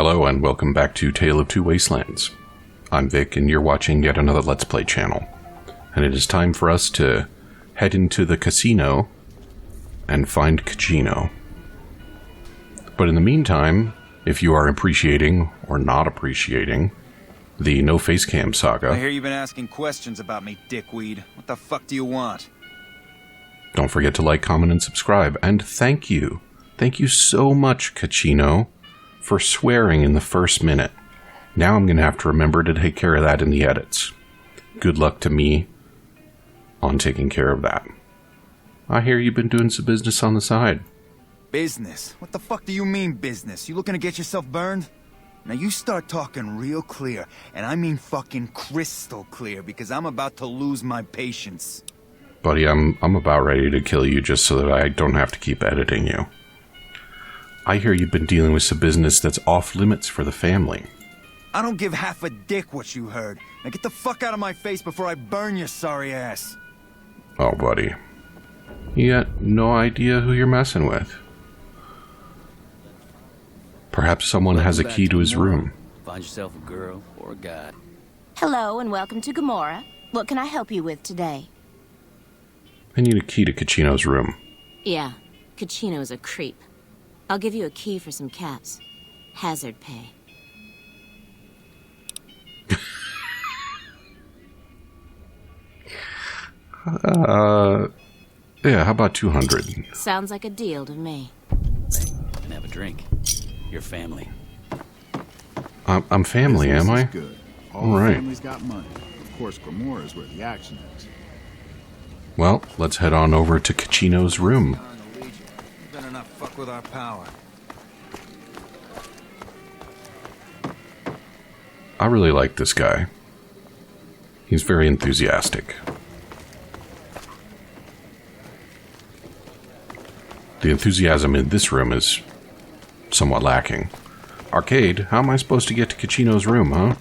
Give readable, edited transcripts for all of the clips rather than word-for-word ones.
Hello and welcome back to Tale of Two Wastelands. I'm Vic and you're watching yet another Let's Play channel. And it is time for us to head into the casino and find Caccino. But in the meantime, if you are appreciating or not appreciating the No Face Cam saga... I hear you've been asking questions about me, dickweed. What the fuck do you want? Don't forget to like, comment, and subscribe. And thank you. Thank you so much, Caccino, for swearing in the first minute. Now I'm going to have to remember to take care of that in the edits. Good luck to me on taking care of that. I hear you've been doing some business on the side. Business? What the fuck do you mean business? You looking to get yourself burned? Now you start talking real clear, and I mean fucking crystal clear, because I'm about to lose my patience. Buddy, I'm about ready to kill you just so that I don't have to keep editing you. I hear you've been dealing with some business that's off limits for the family. I don't give half a dick what you heard. Now get the fuck out of my face before I burn your sorry ass. Oh, buddy. You got no idea who you're messing with. Perhaps someone has a key to his room. Find yourself a girl or a guy. Hello and welcome to Gomorrah. What can I help you with today? I need a key to Caccino's room. Yeah, Caccino's a creep. I'll give you a key for some cats. Hazard pay. Yeah, how about 200? Sounds like a deal to me. And have a drink. Your family. I'm family, am I? Good. All right. Family's got money. Of course, Gomorrah is where the action is. Well, let's head on over to Caccino's room. You better not fuck with our power. I really like this guy. He's very enthusiastic. The enthusiasm in this room is somewhat lacking. Arcade, how am I supposed to get to Caccino's room, huh?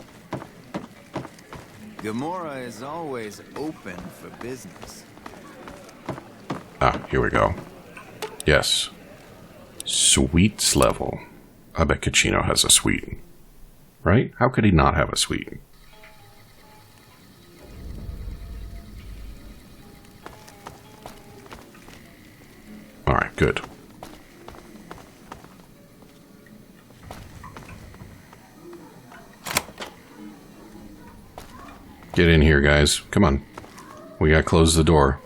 Gomorrah is always open for business. Ah, here we go. Yes. Suites level. I bet Caccino has a suite. Right? How could he not have a suite? Alright, good. Get in here, guys. Come on. We gotta close the door.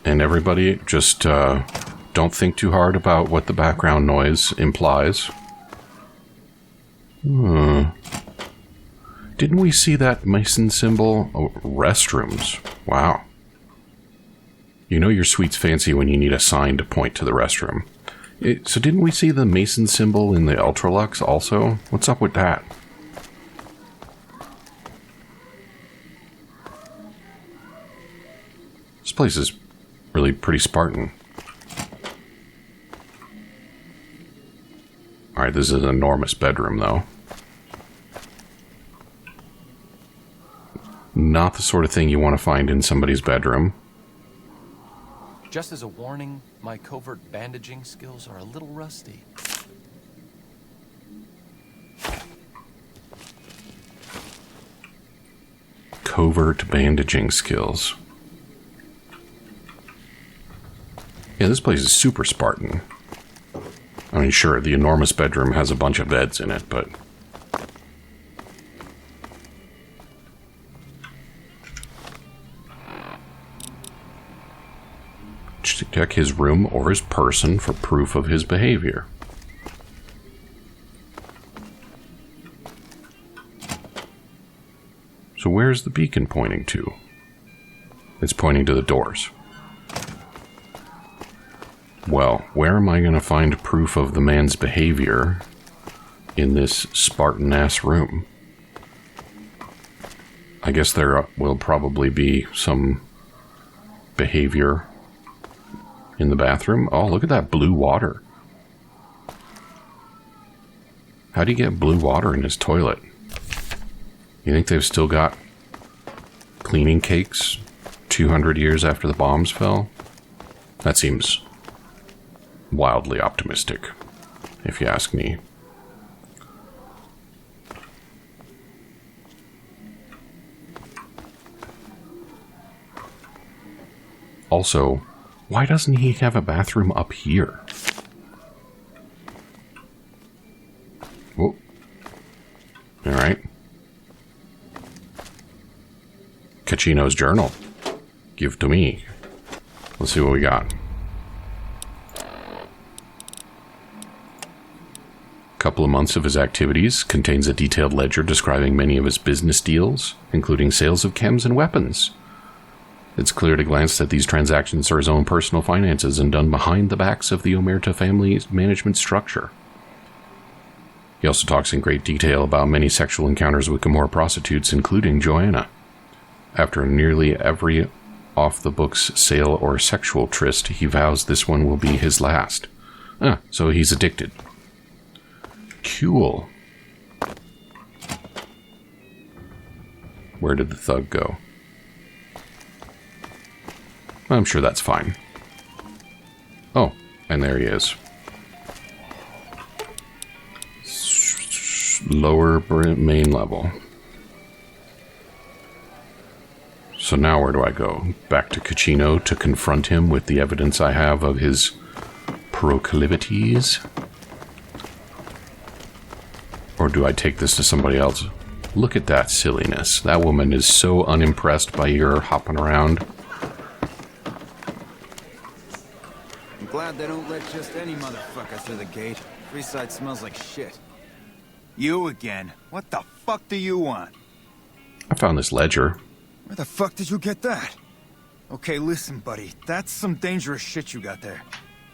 And everybody, just don't think too hard about what the background noise implies. Didn't we see that Mason symbol? Oh, restrooms. Wow. You know your suite's fancy when you need a sign to point to the restroom. So didn't we see the Mason symbol in the Ultralux also? What's up with that? This place is really pretty Spartan. Alright, this is an enormous bedroom, though. Not the sort of thing you want to find in somebody's bedroom. Just as a warning, my covert bandaging skills are a little rusty. Covert bandaging skills. Yeah, this place is super Spartan. I mean, sure, the enormous bedroom has a bunch of beds in it, but... check his room or his person for proof of his behavior. So where's the beacon pointing to? It's pointing to the doors. Well, where am I going to find proof of the man's behavior in this Spartan-ass room? I guess there will probably be some behavior in the bathroom. Oh, look at that blue water. How do you get blue water in his toilet? You think they've still got cleaning cakes 200 years after the bombs fell? That seems wildly optimistic. if you ask me. Also, why doesn't he have a bathroom up here? Whoa. Alright. Caccino's journal. Give to me. Let's see what we got. Couple of months of his activities, contains a detailed ledger describing many of his business deals, including sales of chems and weapons. It's clear at a glance that these transactions are his own personal finances and done behind the backs of the Omerta family's management structure. He also talks in great detail about many sexual encounters with Gomorrah prostitutes, including Joanna. After nearly every off-the-books sale or sexual tryst, he vows this one will be his last. So he's addicted. Cool. Where did the thug go? I'm sure that's fine. Oh, and there he is. Lower main level. So now where do I go? Back to Caccino to confront him with the evidence I have of his proclivities? Or do I take this to somebody else? Look at that silliness. That woman is so unimpressed by your hopping around. I'm glad they don't let just any motherfucker through the gate. Freeside smells like shit. You again? What the fuck do you want? I found this ledger. Where the fuck did you get that? Okay, listen, buddy. That's some dangerous shit you got there.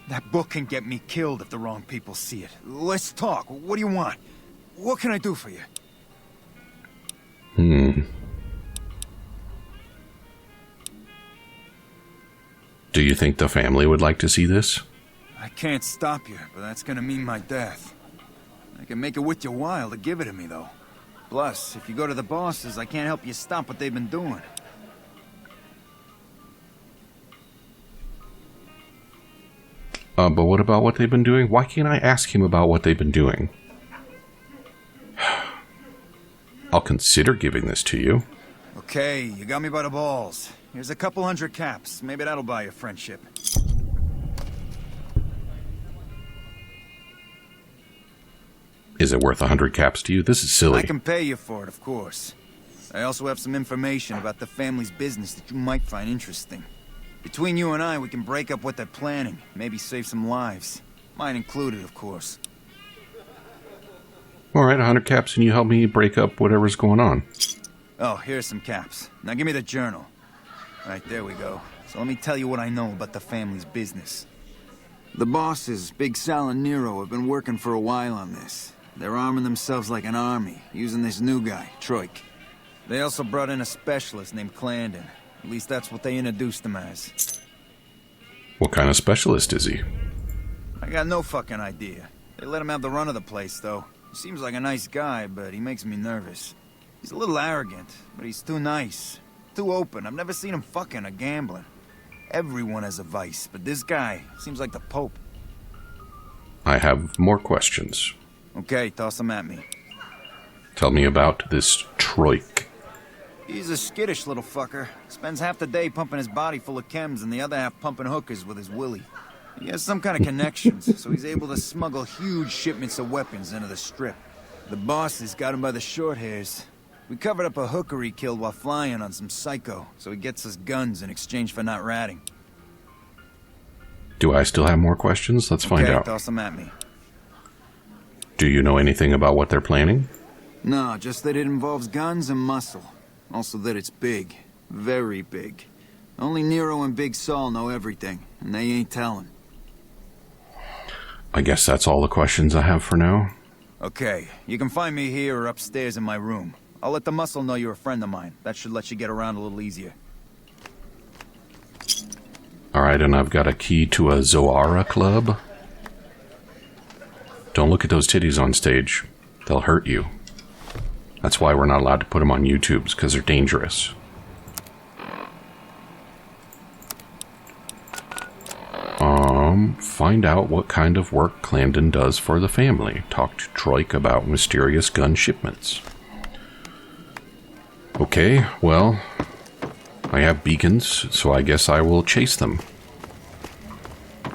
That book can get me killed if the wrong people see it. Let's talk. What do you want? What can I do for you? Do you think the family would like to see this? I can't stop you, but that's gonna mean my death. I can make it worth your while to give it to me, though. Plus, if you go to the bosses, I can't help you stop what they've been doing. But what about what they've been doing? Why can't I ask him about what they've been doing? I'll consider giving this to you. Okay, you got me by the balls. Here's a couple 100 caps. Maybe that'll buy you friendship. Is it worth 100 caps to you? This is silly. I can pay you for it, of course. I also have some information about the family's business that you might find interesting. Between you and I, we can break up what they're planning. Maybe save some lives. Mine included, of course. Alright, 100 caps and you help me break up whatever's going on. Oh, here's some caps. Now give me the journal. Right, there we go. So let me tell you what I know about the family's business. The bosses, Big Sal and Nero, have been working for a while on this. They're arming themselves like an army, using this new guy, Troik. They also brought in a specialist named Clandon. At least that's what they introduced him as. What kind of specialist is he? I got no fucking idea. They let him have the run of the place, though. He seems like a nice guy, but he makes me nervous. He's a little arrogant, but he's too nice. Too open. I've never seen him fucking or gambling. Everyone has a vice, but this guy seems like the Pope. I have more questions. Okay, toss them at me. Tell me about this Troik. He's a skittish little fucker. Spends half the day pumping his body full of chems and the other half pumping hookers with his willy. He has some kind of connections, so he's able to smuggle huge shipments of weapons into the strip. The bosses got him by the short hairs. We covered up a hooker he killed while flying on some psycho, so he gets us guns in exchange for not ratting. Do I still have more questions? Let's find out. Toss them at me. Do you know anything about what they're planning? No, just that it involves guns and muscle. Also that it's big. Very big. Only Nero and Big Saul know everything, and they ain't telling. I guess that's all the questions I have for now. Okay, you can find me here or upstairs in my room. I'll let the muscle know you're a friend of mine. That should let you get around a little easier. Alright, and I've got a key to a Zoara club. Don't look at those titties on stage. They'll hurt you. That's why we're not allowed to put them on YouTubes, because they're dangerous. find out what kind of work Clandon does for the family. Talk to Troik about mysterious gun shipments. Okay, well, I have beacons, so I guess I will chase them.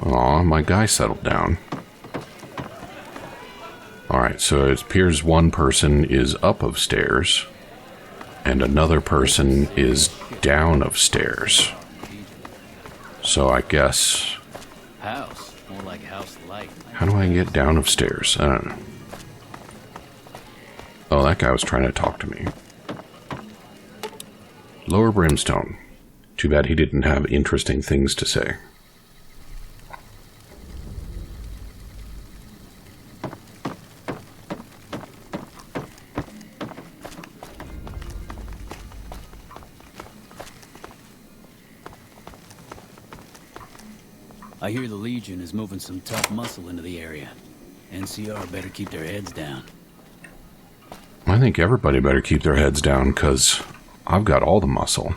Aw, my guy settled down. Alright, so it appears one person is up of stairs, and another person is down of stairs. So I guess... House. More like house light. How do I get down of stairs? I don't know. Oh, that guy was trying to talk to me. Lower Brimstone. Too bad he didn't have interesting things to say. I hear the Legion is moving some tough muscle into the area. NCR better keep their heads down. I think everybody better keep their heads down, because I've got all the muscle.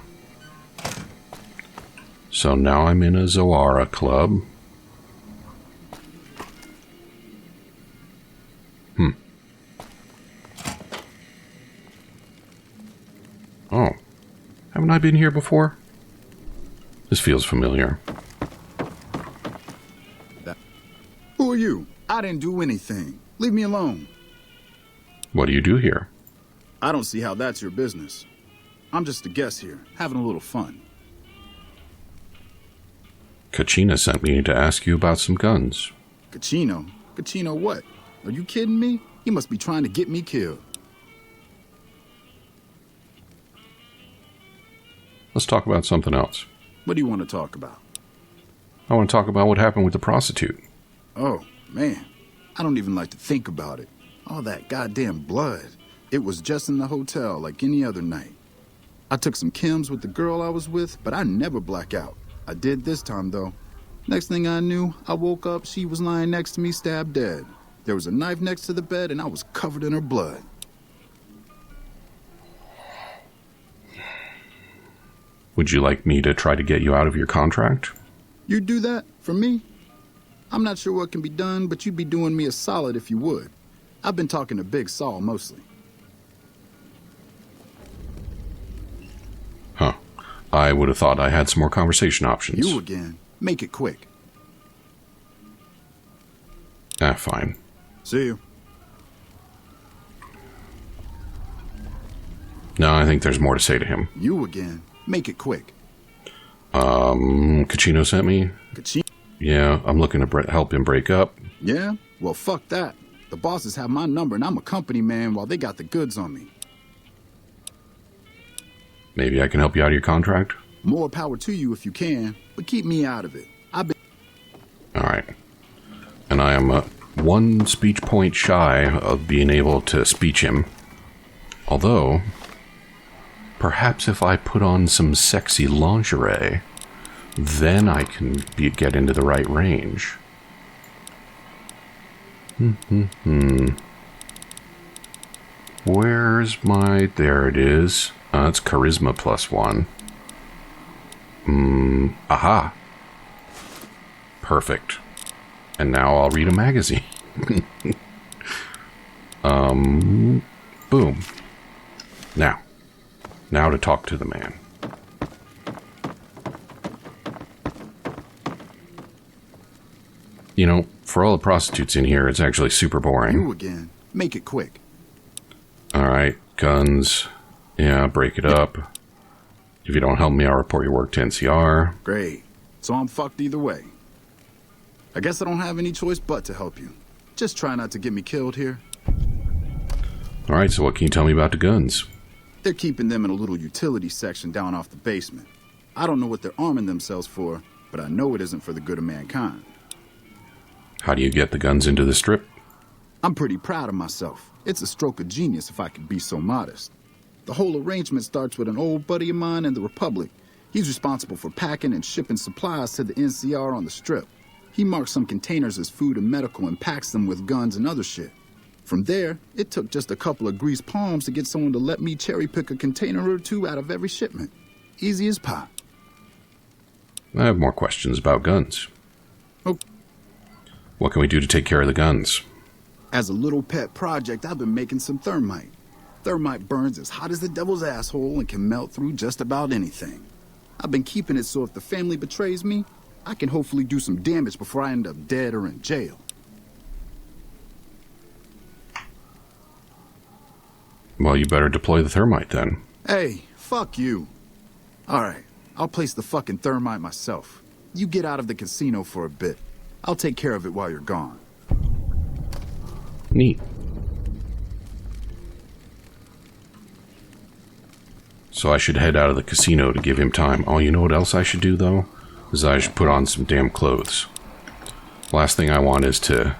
So now I'm in a Zoara club. Oh. Haven't I been here before? This feels familiar. Who are you? I didn't do anything. Leave me alone. What do you do here? I don't see how that's your business. I'm just a guest here, having a little fun. Kachina sent me to ask you about some guns. Kachino? Kachino what? Are you kidding me? He must be trying to get me killed. Let's talk about something else. What do you want to talk about? I want to talk about what happened with the prostitute. Oh, man. I don't even like to think about it. All that goddamn blood. It was just in the hotel like any other night. I took some chems with the girl I was with, but I never black out. I did this time, though. Next thing I knew, I woke up, she was lying next to me, stabbed dead. There was a knife next to the bed, and I was covered in her blood. Would you like me to try to get you out of your contract? You'd do that for me? I'm not sure what can be done, but you'd be doing me a solid if you would. I've been talking to Big Saul mostly. Huh. I would have thought I had some more conversation options. You again. Make it quick. Ah, fine. See you. No, I think there's more to say to him. You again. Make it quick. Kachino sent me? Kachino? Yeah, I'm looking to help him break up. Yeah? Well, fuck that. The bosses have my number and I'm a company man while they got the goods on me. Maybe I can help you out of your contract? More power to you if you can, but keep me out of it. Alright. And I am one speech point shy of being able to speech him. Although, perhaps if I put on some sexy lingerie, then I can get into the right range. Where's my... There it is. It's charisma +1. Aha. Perfect. And now I'll read a magazine. Boom. Now to talk to the man. You know, for all the prostitutes in here, it's actually super boring. You again. Make it quick. Alright, guns. Yeah, break it up. If you don't help me, I'll report your work to NCR. Great. So I'm fucked either way. I guess I don't have any choice but to help you. Just try not to get me killed here. Alright, so what can you tell me about the guns? They're keeping them in a little utility section down off the basement. I don't know what they're arming themselves for, but I know it isn't for the good of mankind. How do you get the guns into the strip? I'm pretty proud of myself. It's a stroke of genius if I could be so modest. The whole arrangement starts with an old buddy of mine in the Republic. He's responsible for packing and shipping supplies to the NCR on the strip. He marks some containers as food and medical and packs them with guns and other shit. From there, it took just a couple of greased palms to get someone to let me cherry pick a container or two out of every shipment. Easy as pie. I have more questions about guns. Oh, What can we do to take care of the guns? As a little pet project, I've been making some thermite. Thermite burns as hot as the devil's asshole and can melt through just about anything. I've been keeping it so if the family betrays me, I can hopefully do some damage before I end up dead or in jail. Well, you better deploy the thermite then. Hey, fuck you. Alright, I'll place the fucking thermite myself. You get out of the casino for a bit. I'll take care of it while you're gone. Neat. So I should head out of the casino to give him time. Oh, you know what else I should do, though? Is I should put on some damn clothes. Last thing I want is to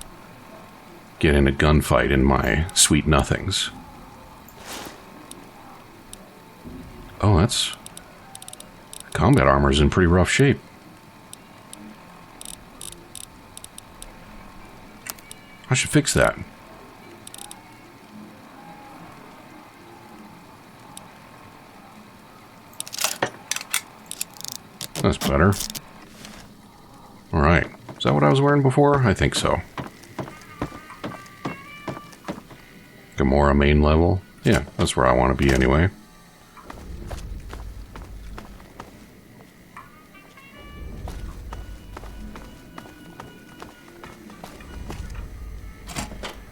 get in a gunfight in my sweet nothings. Oh, that's... Combat armor's in pretty rough shape. I should fix that. That's better. Alright. Is that what I was wearing before? I think so. Gamora main level? Yeah, that's where I want to be anyway.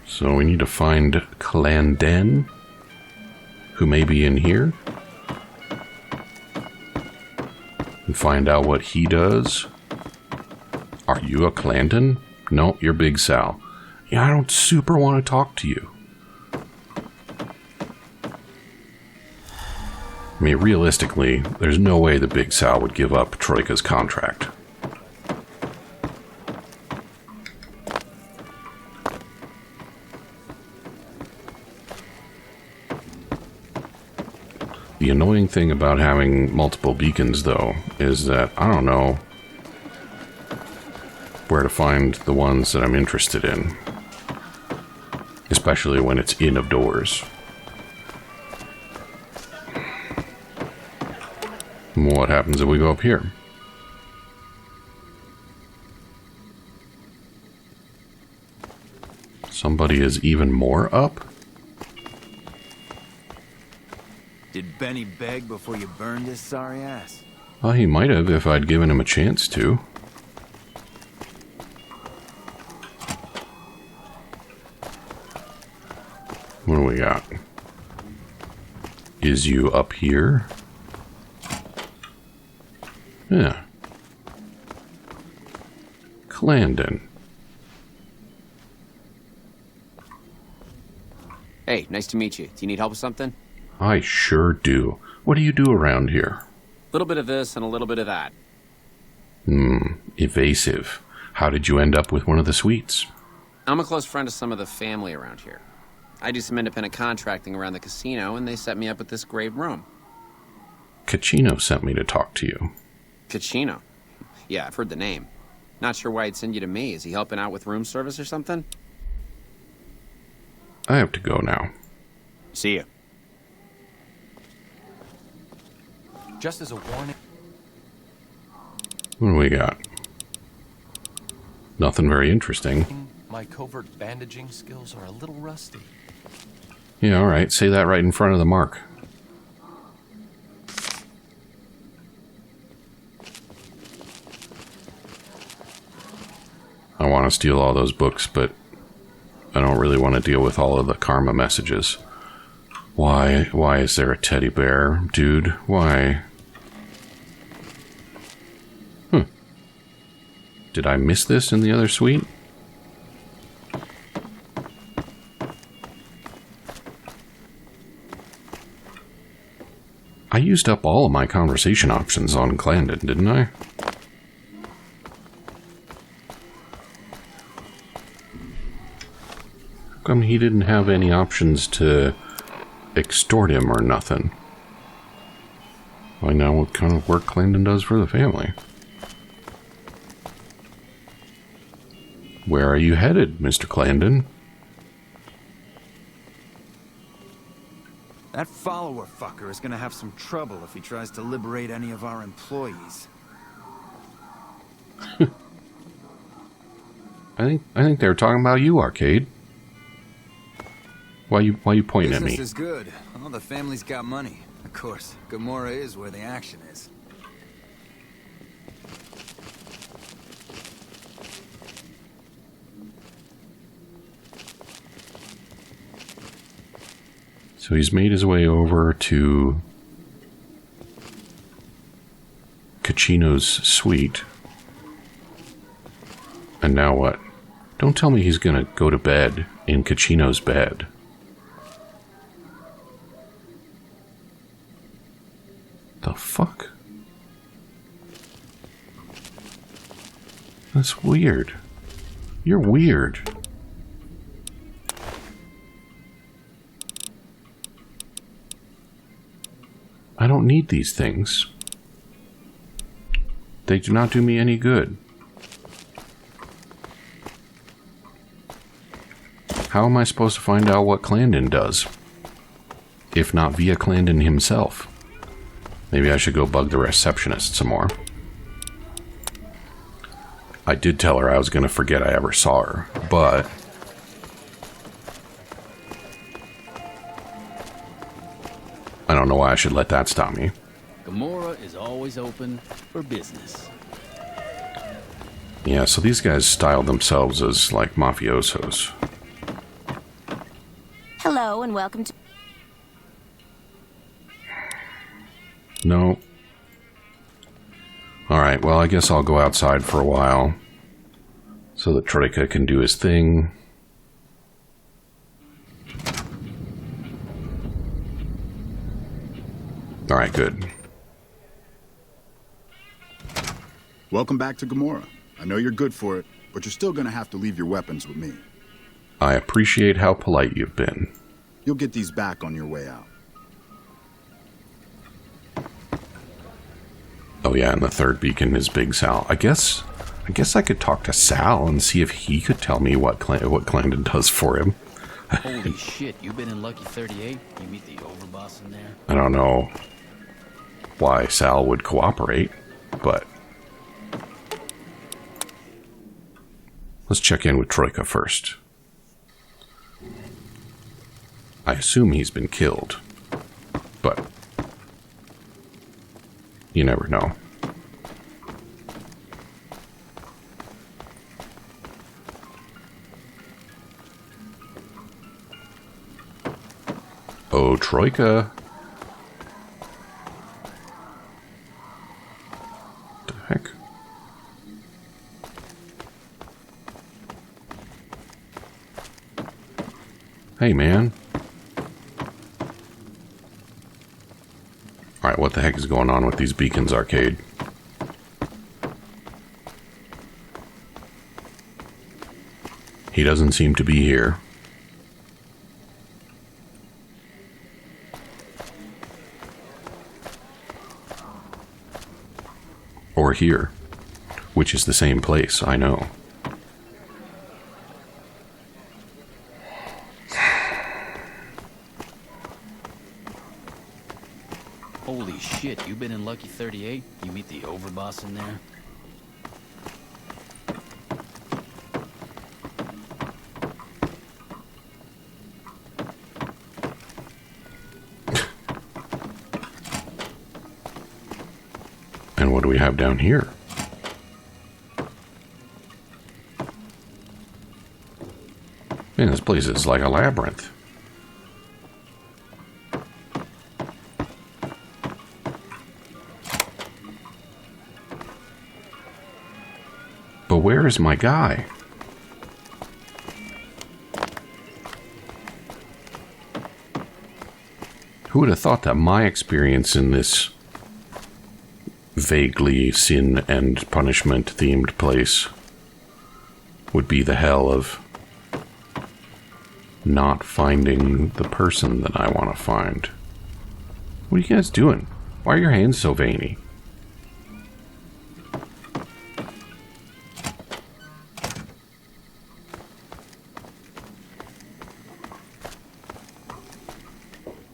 So we need to find Clandon, who may be in here, and find out what he does. Are you a Clandon? No, you're Big Sal. Yeah, I don't super want to talk to you. I mean, realistically, there's no way the Big Sal would give up Troika's contract. The annoying thing about having multiple beacons, though, is that I don't know where to find the ones that I'm interested in. Especially when it's in of doors. What happens if we go up here? Somebody is even more up? Did Benny beg before you burned his sorry ass? Well, he might have if I'd given him a chance to. What do we got? Is you up here? Yeah. Clandon. Hey, nice to meet you. Do you need help with something? I sure do. What do you do around here? A little bit of this and a little bit of that. Evasive. How did you end up with one of the suites? I'm a close friend of some of the family around here. I do some independent contracting around the casino, and they set me up with this great room. Cachino sent me to talk to you. Cachino? Yeah, I've heard the name. Not sure why he'd send you to me. Is he helping out with room service or something? I have to go now. See ya. Just as a warning. What do we got? Nothing very interesting. My covert bandaging skills are a little rusty. Yeah, alright. Say that right in front of the mark. I want to steal all those books, but I don't really want to deal with all of the karma messages. Why is there a teddy bear, dude? Why? Did I miss this in the other suite? I used up all of my conversation options on Clandon, didn't I? How come he didn't have any options to extort him or nothing? Find out what kind of work Clandon does for the family. Where are you headed, Mr. Clandon? That follower fucker is gonna have some trouble if he tries to liberate any of our employees. I think they were talking about you, Arcade. Why you pointing at me? Business is good. Well, the family's got money. Of course, Gomorrah is where the action is. So he's made his way over to Caccino's suite. And now what? Don't tell me he's gonna go to bed in Caccino's bed. The fuck? That's weird. You're weird. I don't need these things. They do not do me any good. How am I supposed to find out what Clandon does? If not via Clandon himself. Maybe I should go bug the receptionist some more. I did tell her I was going to forget I ever saw her, but... I don't know why I should let that stop me. Gomorrah is always open for business. Yeah, so these guys style themselves as, like, mafiosos. Hello and welcome to... No. Alright, well, I guess I'll go outside for a while. So that Troika can do his thing. Alright, good. Welcome back to Gomorrah. I know you're good for it, but you're still gonna have to leave your weapons with me. I appreciate how polite you've been. You'll get these back on your way out. Oh yeah, and the third beacon is Big Sal. I guess I could talk to Sal and see if he could tell me what Clandon does for him. Holy shit, you been in Lucky 38? You meet the overboss in there? I don't know why Sal would cooperate, but let's check in with Troika first. I assume he's been killed, but you never know. Oh, Troika. What the heck? Hey, man. Alright, what the heck is going on with these beacons, Arcade? He doesn't seem to be here. Or here, which is the same place, I know. Holy shit, you been in Lucky 38? You meet the overboss in there? And what do we have down here? Man, this place is like a labyrinth. But where is my guy? Who would have thought that my experience in this vaguely sin and punishment themed place would be the hell of not finding the person that I want to find? What are you guys doing? Why are your hands so veiny?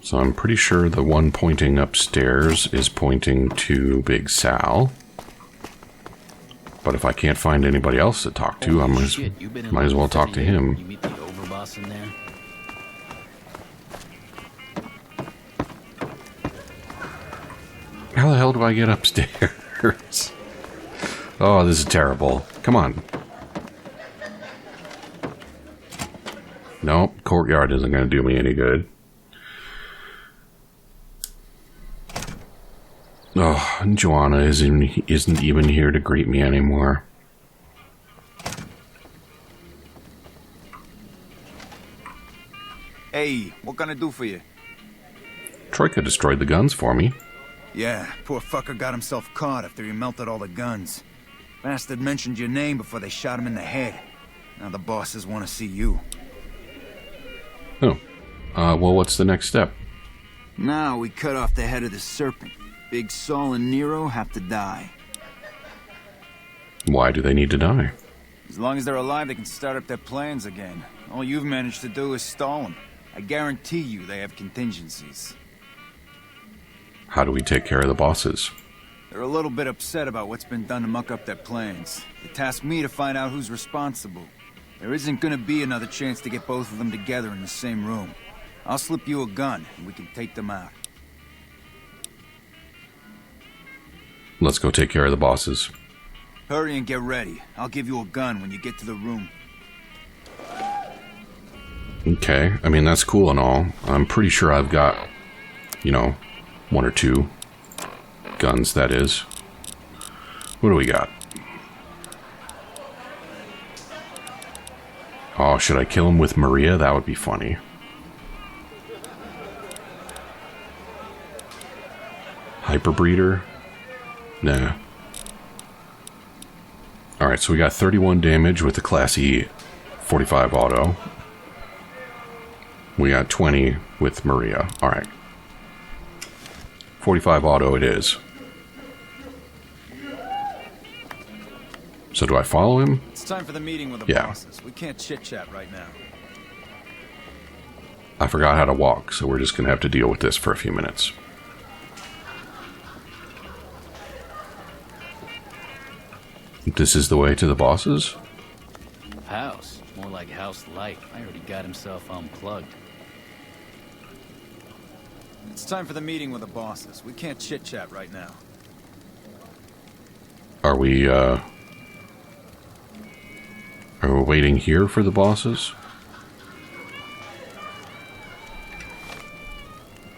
So I'm pretty sure the one pointing upstairs is pointing to Big Sal. But if I can't find anybody else to talk to, I might as well talk to him. You meet the overboss in there? How the hell do I get upstairs? Oh, this is terrible. Come on. Nope, courtyard isn't going to do me any good. Oh, and Joanna isn't even here to greet me anymore. Hey, what can I do for you? Troika destroyed the guns for me. Yeah, poor fucker got himself caught after he melted all the guns. Bastard mentioned your name before they shot him in the head. Now the bosses want to see you. Oh. Well, what's the next step? Now we cut off the head of the serpent. Big Saul and Nero have to die. Why do they need to die? As long as they're alive, they can start up their plans again. All you've managed to do is stall them. I guarantee you they have contingencies. How do we take care of the bosses? They're a little bit upset about what's been done to muck up their plans. They tasked me to find out who's responsible. There isn't gonna be another chance to get both of them together in the same room. I'll slip you a gun, and we can take them out. Let's go take care of the bosses. Hurry and get ready. I'll give you a gun when you get to the room. Okay, I mean, that's cool and all. I'm pretty sure I've got, you know, 1 or 2 guns, that is. What do we got? Oh, should I kill him with Maria? That would be funny. Hyperbreeder? Nah. Alright, so we got 31 damage with the classy 45 auto. We got 20 with Maria. Alright. 45 auto it is. So do I follow him? It's time for the meeting with the bosses. We can't chit-chat right now. I forgot how to walk, so we're just going to have to deal with this for a few minutes. This is the way to the bosses? House. More like house light. I already got himself unplugged. It's time for the meeting with the bosses. We can't chit-chat right now. Are we waiting here for the bosses?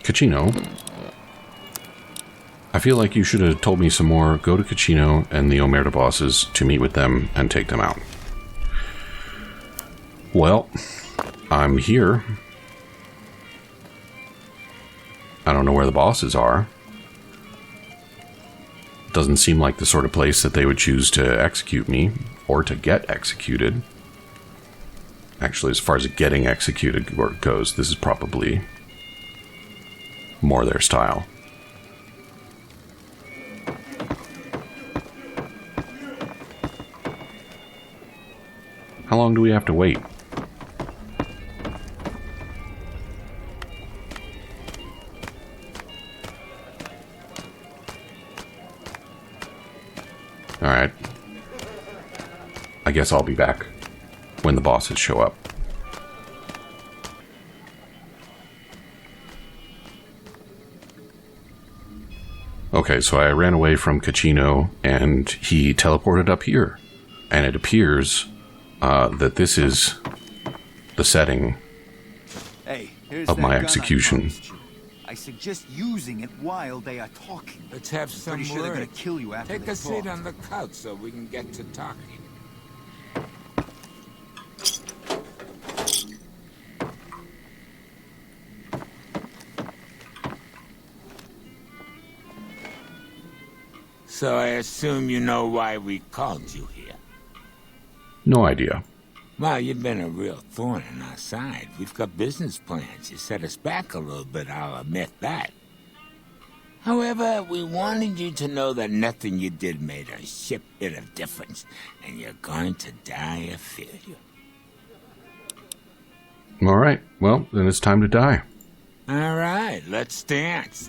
Caccino. I feel like you should have told me some more. Go to Caccino and the Omerta bosses to meet with them and take them out. Well, I'm here. I don't know where the bosses are. Doesn't seem like the sort of place that they would choose to execute me, or to get executed. Actually, as far as getting executed goes, this is probably more their style. How long do we have to wait? Alright. I guess I'll be back when the bosses show up. Okay, so I ran away from Caccino and he teleported up here. And it appears that this is the setting of my execution. I suggest using it while they are talking. Let's have some Pretty sure they're gonna kill you after Take they a seat talk. on the couch so we can get to talking. So I assume you know why we called you here. No idea. Well, you've been a real thorn in our side. We've got business plans. You set us back a little bit, I'll admit that. However, we wanted you to know that nothing you did made a shit bit of difference, and you're going to die a failure. Alright, well, then it's time to die. All right, let's dance.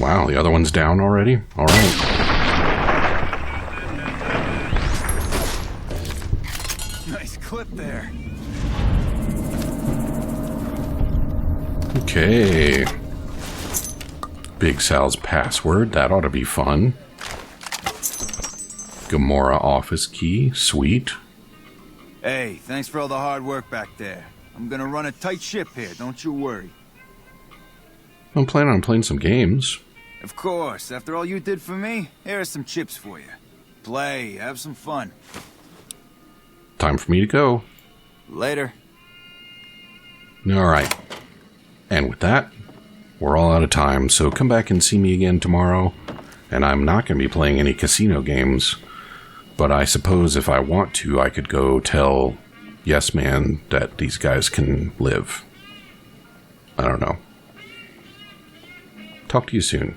Wow, the other one's down already? Alright. Nice clip there. Okay. Big Sal's password. That ought to be fun. Gamora office key. Sweet. Hey, thanks for all the hard work back there. I'm gonna run a tight ship here, don't you worry. I'm planning on playing some games. Of course, after all you did for me, here are some chips for you. Play, have some fun. Time for me to go. Later. Alright. And with that, we're all out of time, so come back and see me again tomorrow. And I'm not going to be playing any casino games, but I suppose if I want to, I could go tell Yes Man that these guys can live. I don't know. Talk to you soon.